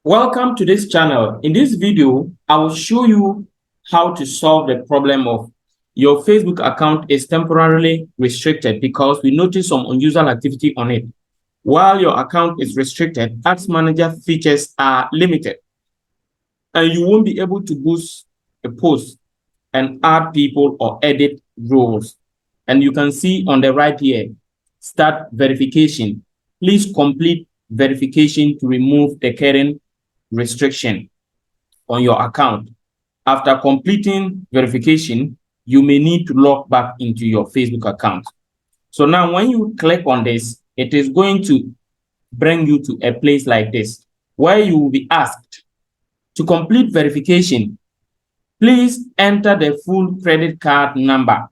Welcome to this channel. In this video, I will show you how to solve the problem of your Facebook account is temporarily restricted because we notice some unusual activity on it. While your account is restricted, Ads Manager features are limited, and you won't be able to boost a post and add people or edit roles. And you can see on the right here, start verification. Please complete verification to remove the current restriction on your account. After completing verification, you may need to log back into your Facebook account. So now when you click on this, it is going to bring you to a place like this, where you will be asked to complete verification. Please enter the full credit card number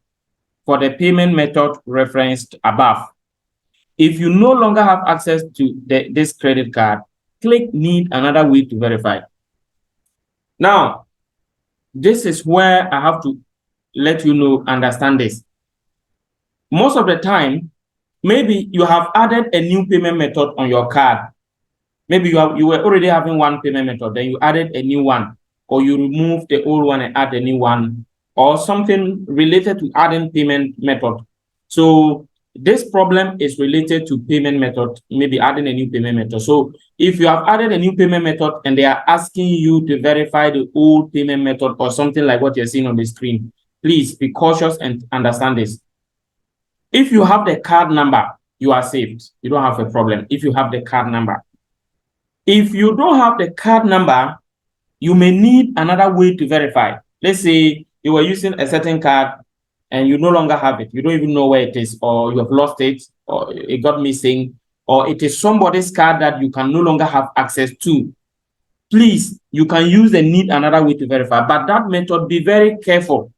for the payment method referenced above. If you no longer have access to this credit card, click Need Another Way to Verify. Now, this is where I have to let you know, understand this. Most of the time, maybe you have added a new payment method on your card. Maybe you were already having one payment method, then you added a new one, or you removed the old one and add a new one, or something related to adding payment method. So this problem is related to payment method, maybe adding a new payment method. So if you have added a new payment method and they are asking you to verify the old payment method or something like what you're seeing on the screen, please be cautious and understand this. If you have the card number, you are saved. You don't have a problem if you have the card number. If you don't have the card number, you may need another way to verify. Let's say you were using a certain card and you no longer have it. You don't even know where it is, or you have lost it, or it got missing, or it is somebody's card that you can no longer have access to. Please, you can use the Need Another Way to Verify, but that method, be very careful.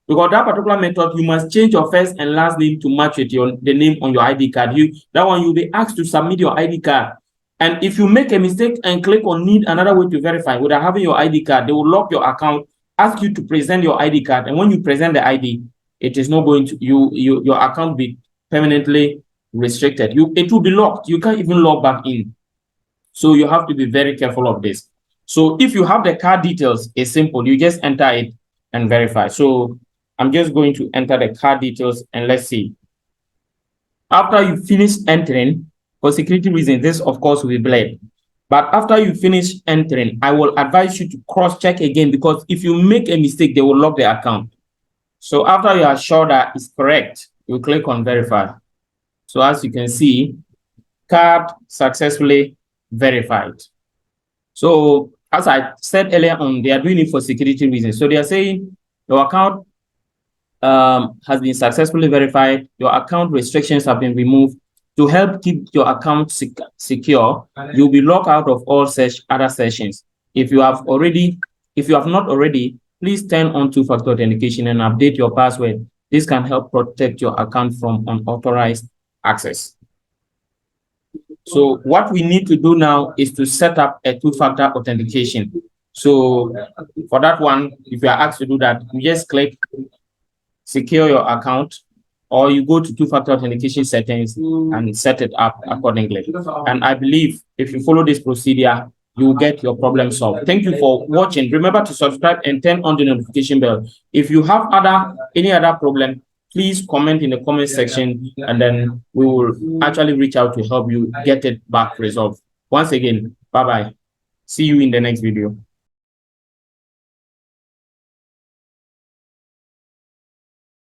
Because that particular method, you must change your first and last name to match with the name on your ID card. That one, you'll be asked to submit your ID card. And if you make a mistake and click on Need Another Way to Verify without having your ID card, they will lock your account, ask you to present your ID card. And when you present the ID, it is not going to, your account be permanently restricted. It will be locked. You can't even log back in. So you have to be very careful of this. So if you have the card details, it's simple. You just enter it and verify. So I'm just going to enter the card details and let's see. After you finish entering, for security reasons, this of course will be blurred. But after you finish entering, I will advise you to cross-check again, because if you make a mistake, they will lock the account. So after you are sure that it's correct, you click on verify. So as you can see, card successfully verified. So as I said earlier on, they are doing it for security reasons. So they are saying your account has been successfully verified. Your account restrictions have been removed. To help keep your account secure, you'll be locked out of all other sessions. If you have not already, please turn on two-factor authentication and update your password. This can help protect your account from unauthorized access. So what we need to do now is to set up a two-factor authentication. So for that one, if you are asked to do that, you just click secure your account, or you go to two-factor authentication settings and set it up accordingly. And I believe if you follow this procedure, you will get your problem solved. Thank you for watching. Remember to subscribe and turn on the notification bell. If you have any other problem, please comment in the comment section, and then we will actually reach out to help you get it back resolved. Once again, bye-bye. See you in the next video.